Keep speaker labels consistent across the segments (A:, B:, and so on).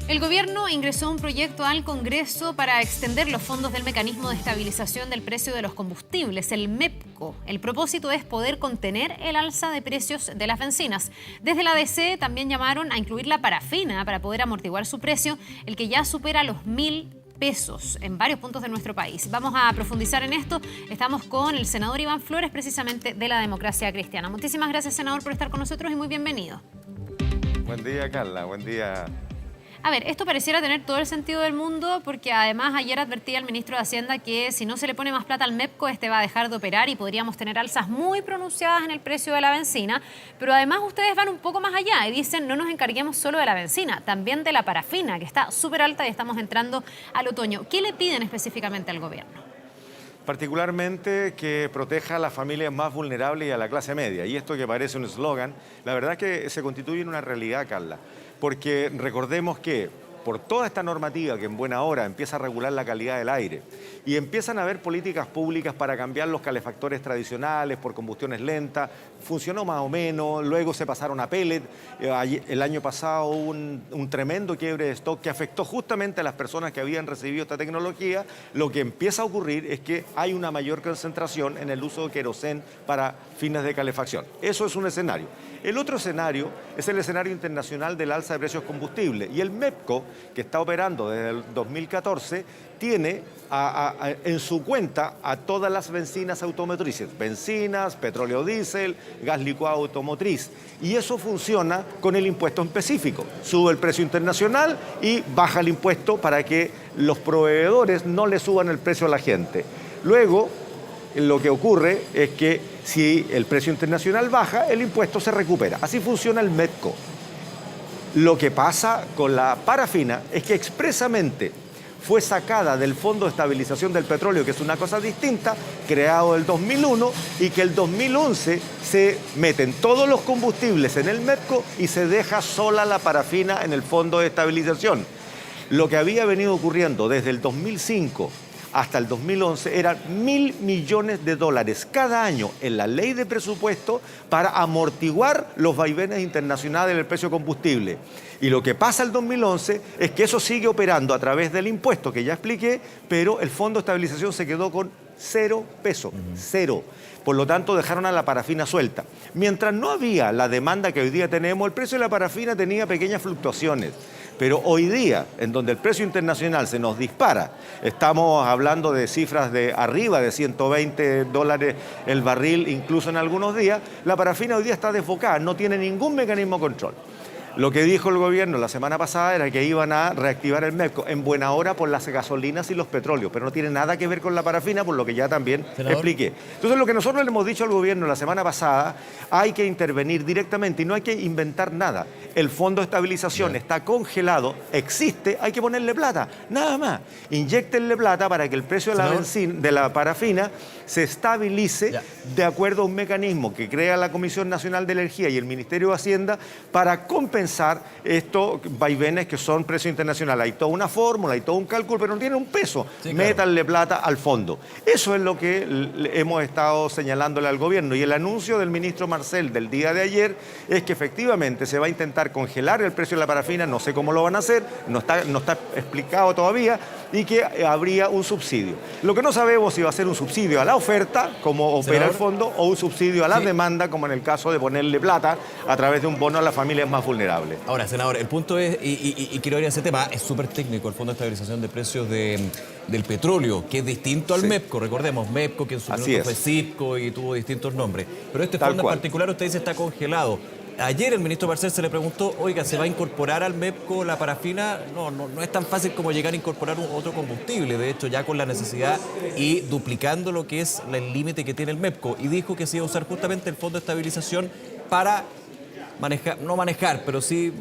A: El gobierno ingresó un proyecto al Congreso para extender los fondos del mecanismo de estabilización del precio de los combustibles, el MEPCO. El propósito es poder contener el alza de precios de las bencinas. Desde la DC también llamaron a incluir la parafina para poder amortiguar su precio, el que ya supera los 1.000 pesos en varios puntos de nuestro país. Vamos a profundizar en esto. Estamos con el senador Iván Flores, precisamente de la Democracia Cristiana. Muchísimas gracias, senador, por estar con nosotros y muy bienvenido.
B: Buen día, Carla. Buen día.
A: A ver, esto pareciera tener todo el sentido del mundo porque además ayer advertía el ministro de Hacienda que si no se le pone más plata al MEPCO, este va a dejar de operar y podríamos tener alzas muy pronunciadas en el precio de la bencina. Pero además ustedes van un poco más allá y dicen no nos encarguemos solo de la bencina, también de la parafina, que está súper alta y estamos entrando al otoño. ¿Qué le piden específicamente al gobierno?
B: Particularmente que proteja a las familias más vulnerables y a la clase media. Y esto que parece un eslogan, la verdad es que se constituye en una realidad, Carla. Porque recordemos que por toda esta normativa que en buena hora empieza a regular la calidad del aire y empiezan a haber políticas públicas para cambiar los calefactores tradicionales por combustiones lentas, funcionó más o menos, luego se pasaron a pellet, el año pasado hubo un tremendo quiebre de stock que afectó justamente a las personas que habían recibido esta tecnología. Lo que empieza a ocurrir es que hay una mayor concentración en el uso de querosén para fines de calefacción. Eso es un escenario. El otro escenario es el escenario internacional del alza de precios de combustible y el MEPCO, que está operando desde el 2014, tiene en su cuenta a todas las bencinas automotrices, bencinas, petróleo diésel, gas licuado automotriz. Y eso funciona con el impuesto específico. Sube el precio internacional y baja el impuesto para que los proveedores no le suban el precio a la gente. Luego, lo que ocurre es que si el precio internacional baja, el impuesto se recupera. Así funciona el MEPCO. Lo que pasa con la parafina es que expresamente fue sacada del Fondo de Estabilización del Petróleo, que es una cosa distinta, creado el 2001, y que el 2011 se meten todos los combustibles en el MEPCO y se deja sola la parafina en el Fondo de Estabilización. Lo que había venido ocurriendo desde el 2005 hasta el 2011 eran $1.000 millones cada año en la ley de presupuesto para amortiguar los vaivenes internacionales del precio de combustible. Y lo que pasa el 2011 es que eso sigue operando a través del impuesto que ya expliqué, pero el Fondo de Estabilización se quedó con 0 pesos, cero. Por lo tanto, dejaron a la parafina suelta. Mientras no había la demanda que hoy día tenemos, el precio de la parafina tenía pequeñas fluctuaciones. Pero hoy día, en donde el precio internacional se nos dispara, estamos hablando de cifras de arriba de $120 el barril, incluso en algunos días, la parafina hoy día está desbocada, no tiene ningún mecanismo de control. Lo que dijo el gobierno la semana pasada era que iban a reactivar el MEPCO en buena hora por las gasolinas y los petróleos, pero no tiene nada que ver con la parafina, por lo que ya también expliqué. Entonces, lo que nosotros le hemos dicho al gobierno la semana pasada, hay que intervenir directamente y no hay que inventar nada. El Fondo de Estabilización está congelado, existe, hay que ponerle plata, nada más. Inyéctenle plata para que el precio de la parafina se estabilice de acuerdo a un mecanismo que crea la Comisión Nacional de Energía y el Ministerio de Hacienda para compensar estos vaivenes que son precio internacional. Hay toda una fórmula, hay todo un cálculo, pero no tiene un peso. Métanle plata al fondo. Eso es lo que hemos estado señalándole al gobierno. Y el anuncio del ministro Marcel del día de ayer es que efectivamente se va a intentar congelar el precio de la parafina, no sé cómo lo van a hacer, no está explicado todavía, y que habría un subsidio. Lo que no sabemos si va a ser un subsidio a la oferta, como opera el fondo, o un subsidio a la demanda, como en el caso de ponerle plata a través de un bono a las familias más vulnerables.
C: Ahora, senador, el punto es, y quiero ir a ese tema, es súper técnico el Fondo de Estabilización de Precios del Petróleo, que es distinto al MEPCO. Recordemos, MEPCO, que en su momento fue CIPCO y tuvo distintos nombres. Pero este fondo en particular, usted dice, está congelado. Ayer el ministro Marcel se le preguntó, oiga, ¿se va a incorporar al MEPCO la parafina? No es tan fácil como llegar a incorporar otro combustible, de hecho ya con la necesidad y duplicando lo que es el límite que tiene el MEPCO. Y dijo que se iba a usar justamente el Fondo de Estabilización para pero sí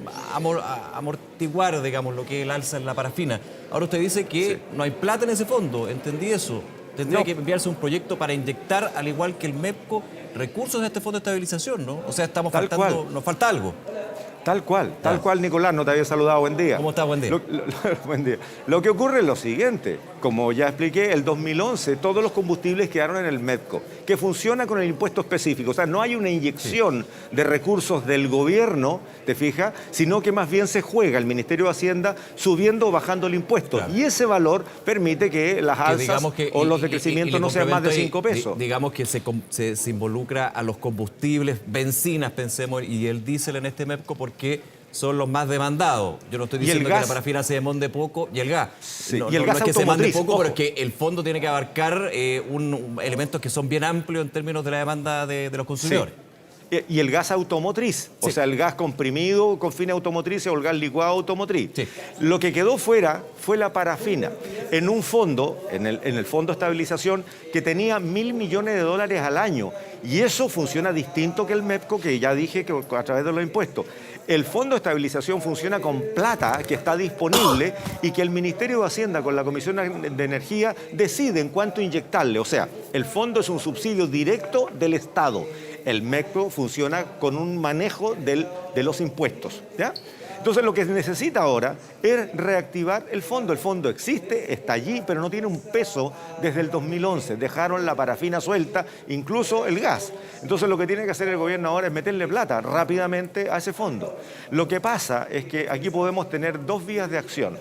C: amortiguar, digamos, lo que es el alza en la parafina. Ahora usted dice que no hay plata en ese fondo, entendí eso. Tendría que enviarse un proyecto para inyectar, al igual que el MEPCO, recursos de este Fondo de Estabilización, ¿no? O sea, nos falta algo.
B: Tal cual, Nicolás, no te había saludado, buen día.
C: ¿Cómo estás? Buen día.
B: Buen día. Lo que ocurre es lo siguiente, como ya expliqué, el 2011 todos los combustibles quedaron en el MEPCO, que funciona con el impuesto específico, o sea, no hay una inyección de recursos del gobierno, ¿te fijas? Sino que más bien se juega el Ministerio de Hacienda subiendo o bajando el impuesto, claro. Y ese valor permite que las alzas o los decrecimientos no sean más de 5 pesos.
C: Digamos que se involucra a los combustibles, bencinas, pensemos, y el diésel en este MEPCO, porque son los más demandados. Yo no estoy diciendo que la parafina se demande poco, y el gas.
B: Sí.
C: No,
B: y el gas
C: no es que se demande poco,
B: ojo.
C: pero es que el fondo tiene que abarcar elementos que son bien amplios en términos de la demanda de los consumidores.
B: Sí. Y el gas automotriz, o sea, el gas comprimido con fines automotrices o el gas licuado automotriz. Sí. Lo que quedó fuera fue la parafina, en un fondo, en el Fondo de Estabilización, que tenía $1.000 millones al año. Y eso funciona distinto que el MEPCO, que ya dije que a través de los impuestos. El Fondo de Estabilización funciona con plata que está disponible y que el Ministerio de Hacienda con la Comisión de Energía decide en cuánto inyectarle. O sea, el fondo es un subsidio directo del Estado. El MEPCO funciona con un manejo de los impuestos, ¿ya? Entonces lo que se necesita ahora es reactivar el fondo. El fondo existe, está allí, pero no tiene un peso desde el 2011. Dejaron la parafina suelta, incluso el gas. Entonces lo que tiene que hacer el gobierno ahora es meterle plata rápidamente a ese fondo. Lo que pasa es que aquí podemos tener dos vías de acción.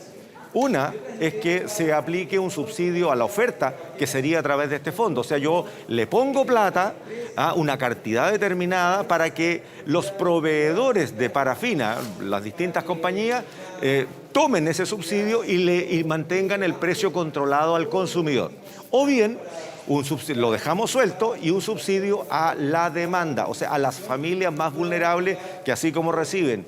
B: Una es que se aplique un subsidio a la oferta, que sería a través de este fondo. O sea, yo le pongo plata a una cantidad determinada para que los proveedores de parafina, las distintas compañías, tomen ese subsidio y mantengan el precio controlado al consumidor. O bien, lo dejamos suelto y un subsidio a la demanda, o sea, a las familias más vulnerables que así como reciben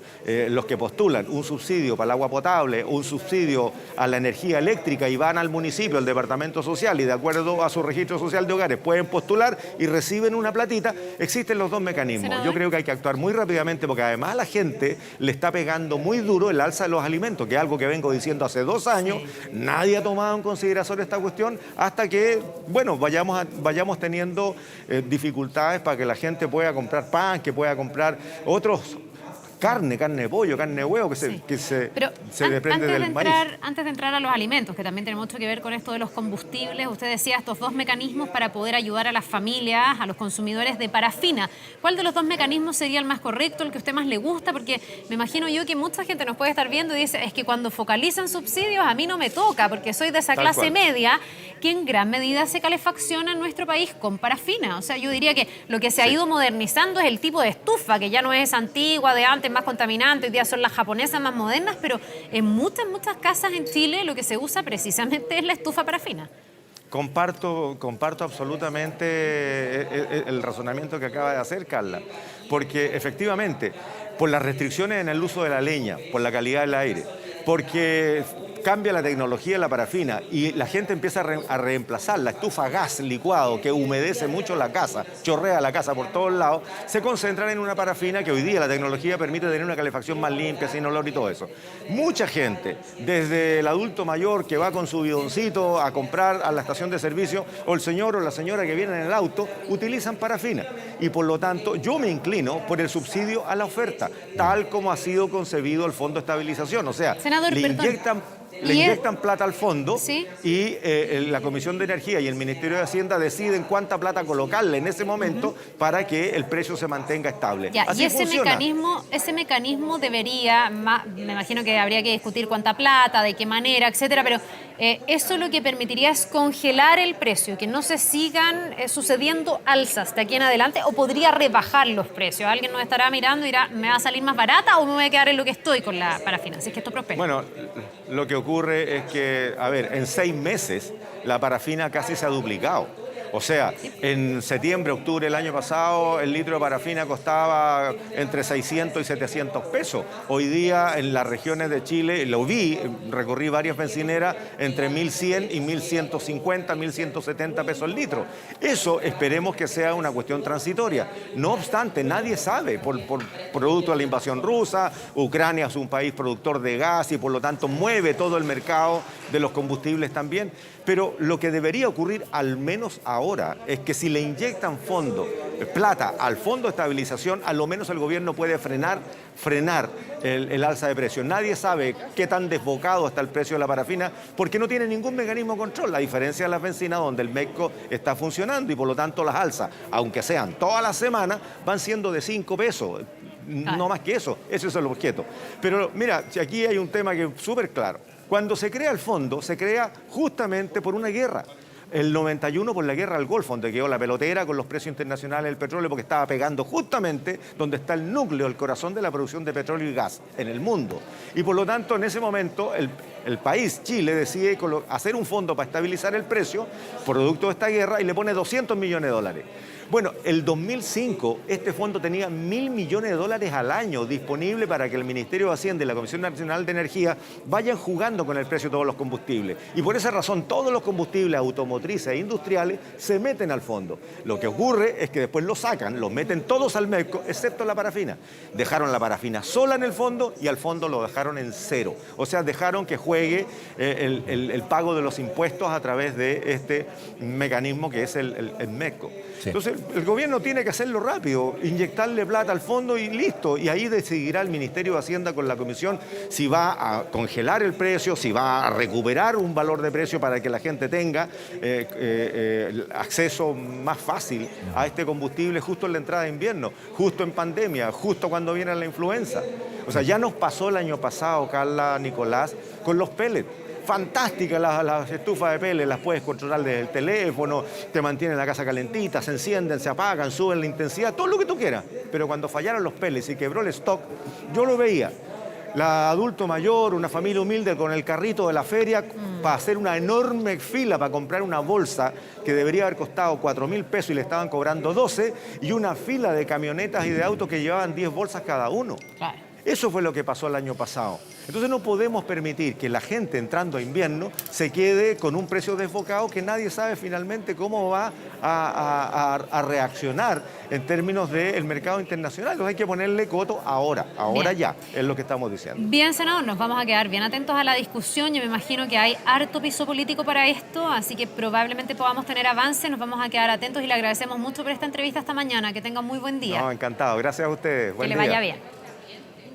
B: los que postulan un subsidio para el agua potable, un subsidio a la energía eléctrica y van al municipio, al departamento social y de acuerdo a su registro social de hogares pueden postular y reciben una platita, existen los dos mecanismos. ¿Senador? Yo creo que hay que actuar muy rápidamente porque además a la gente le está pegando muy duro el alza de los alimentos, que es algo que vengo diciendo hace 2 años, nadie ha tomado en consideración esta cuestión hasta que, bueno, vayamos teniendo dificultades para que la gente pueda comprar pan, que pueda comprar otros carne de pollo, carne de huevo, que se depende del maíz.
A: Antes de entrar a los alimentos, que también tiene mucho que ver con esto de los combustibles, usted decía estos dos mecanismos para poder ayudar a las familias, a los consumidores de parafina. ¿Cuál de los dos mecanismos sería el más correcto, el que a usted más le gusta? Porque me imagino yo que mucha gente nos puede estar viendo y dice, es que cuando focalizan subsidios a mí no me toca, porque soy de esa clase media que en gran medida se calefacciona en nuestro país con parafina. O sea, yo diría que lo que se ha ido modernizando es el tipo de estufa, que ya no es antigua, de antes, más contaminante, hoy día son las japonesas más modernas, pero en muchas casas en Chile lo que se usa precisamente es la estufa parafina.
B: Comparto absolutamente el razonamiento que acaba de hacer Carla, porque efectivamente, por las restricciones en el uso de la leña, por la calidad del aire, porque cambia la tecnología de la parafina y la gente empieza a reemplazar la estufa a gas licuado que humedece mucho la casa, chorrea la casa por todos lados, se concentran en una parafina que hoy día la tecnología permite tener una calefacción más limpia, sin olor y todo eso. Mucha gente, desde el adulto mayor que va con su bidoncito a comprar a la estación de servicio, o el señor o la señora que vienen en el auto, utilizan parafina. Y por lo tanto, yo me inclino por el subsidio a la oferta, tal como ha sido concebido el Fondo de Estabilización. O sea,
A: Senador,
B: le inyectan plata al fondo, ¿sí? Y la Comisión de Energía y el Ministerio de Hacienda deciden cuánta plata colocarle en ese momento para que el precio se mantenga estable.
A: Ya,
B: así
A: y ese mecanismo debería, me imagino que habría que discutir cuánta plata, de qué manera, etcétera, pero eso lo que permitiría es congelar el precio, que no se sigan sucediendo alzas de aquí en adelante, o podría rebajar los precios. Alguien nos estará mirando y dirá, ¿me va a salir más barata o me voy a quedar en lo que estoy con la parafina? Así que esto prospera.
B: Bueno, lo que ocurre es que, a ver, en 6 meses la parafina casi se ha duplicado. O sea, en septiembre, octubre del año pasado, el litro de parafina costaba entre 600 y 700 pesos. Hoy día, en las regiones de Chile, lo vi, recorrí varias bencineras, entre 1.100 y 1.150, 1.170 pesos el litro. Eso esperemos que sea una cuestión transitoria. No obstante, nadie sabe, por producto de la invasión rusa, Ucrania es un país productor de gas y por lo tanto mueve todo el mercado de los combustibles también. Pero lo que debería ocurrir, al menos ahora, ahora es que si le inyectan plata al Fondo de Estabilización, a lo menos el gobierno puede frenar el alza de precios. Nadie sabe qué tan desbocado está el precio de la parafina porque no tiene ningún mecanismo de control, a diferencia de las bencinas donde el MEPCO está funcionando y por lo tanto las alzas, aunque sean todas las semanas, van siendo de 5 pesos. No más que eso, ese es el objeto. Pero mira, si aquí hay un tema que es súper claro. Cuando se crea el fondo, se crea justamente por una guerra. El 91 por la guerra del Golfo, donde quedó la pelotera con los precios internacionales del petróleo, porque estaba pegando justamente donde está el núcleo, el corazón de la producción de petróleo y gas en el mundo. Y por lo tanto, en ese momento, el país, Chile, decide hacer un fondo para estabilizar el precio, producto de esta guerra, y le pone 200 millones de dólares. Bueno, el 2005 este fondo tenía 1.000 millones de dólares al año disponible para que el Ministerio de Hacienda y la Comisión Nacional de Energía vayan jugando con el precio de todos los combustibles. Y por esa razón todos los combustibles automotrices e industriales se meten al fondo. Lo que ocurre es que después lo sacan, los meten todos al MEPCO, excepto la parafina. Dejaron la parafina sola en el fondo y al fondo lo dejaron en cero. O sea, dejaron que juegue el pago de los impuestos a través de este mecanismo que es el MEPCO. Sí. Entonces, el gobierno tiene que hacerlo rápido, inyectarle plata al fondo y listo. Y ahí decidirá el Ministerio de Hacienda con la Comisión si va a congelar el precio, si va a recuperar un valor de precio para que la gente tenga acceso más fácil a este combustible justo en la entrada de invierno, justo en pandemia, justo cuando viene la influenza. O sea, ya nos pasó el año pasado, Carla, Nicolás, con los pellets. Fantásticas las estufas de pellets, las puedes controlar desde el teléfono, te mantienen la casa calentita, se encienden, se apagan, suben la intensidad, todo lo que tú quieras. Pero cuando fallaron los pellets y quebró el stock, yo lo veía. La adulto mayor, una familia humilde con el carrito de la feria para hacer una enorme fila para comprar una bolsa que debería haber costado 4.000 pesos y le estaban cobrando 12, y una fila de camionetas y de autos que llevaban 10 bolsas cada uno. Claro. Eso fue lo que pasó el año pasado. Entonces no podemos permitir que la gente entrando a invierno se quede con un precio desbocado que nadie sabe finalmente cómo va a reaccionar en términos del mercado internacional. Entonces hay que ponerle coto ahora bien. Ya, es lo que estamos diciendo.
A: Bien, senador, nos vamos a quedar bien atentos a la discusión. Yo me imagino que hay harto piso político para esto, así que probablemente podamos tener avance. Nos vamos a quedar atentos y le agradecemos mucho por esta entrevista esta mañana. Que tenga un muy buen día.
B: No, encantado. Gracias a ustedes.
A: Buen día. Que le vaya bien.